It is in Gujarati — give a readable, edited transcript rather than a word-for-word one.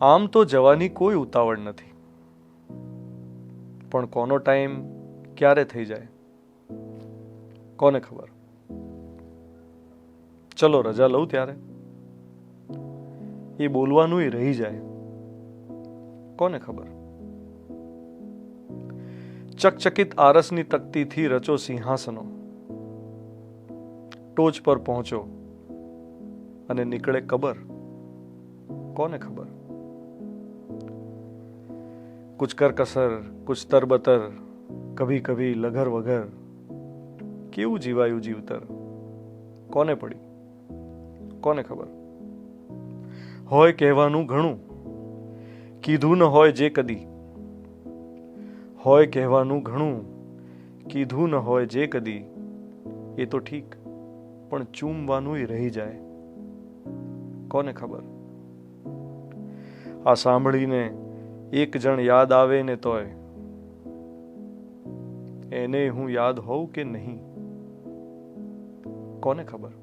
આમ તો જવાની કોઈ ઉતાવળ નથી, પણ કોનો ટાઈમ ક્યારે થઈ જાય કોને ખબર. ચલો રજા લઉં ત્યારે એ બોલવાનું રહી જાય કોને ખબર. ચકચકિત આરસની તકતીથી રચો સિંહાસનો, ટોચ પર પહોંચો અને નીકળે કબર કોને ખબર. कुछ कर कसर कुछ तरबतर कभी कभी लघर वघर, કેવું જીવાયું જીવતર કોને પડી કોને ખબર. હોય કહેવાનું ઘણું કીધું ન હોય જે કદી, હોય કહેવાનું ઘણું કીધું ન હોય જે કદી, એ તો ઠીક પણ ચૂમવાનું રહી જાય કોને ખબર. આ સાંભળીને એક જણ યાદ આવે ને તોય એને હું યાદ હોઉં કે નહીં કોને ખબર.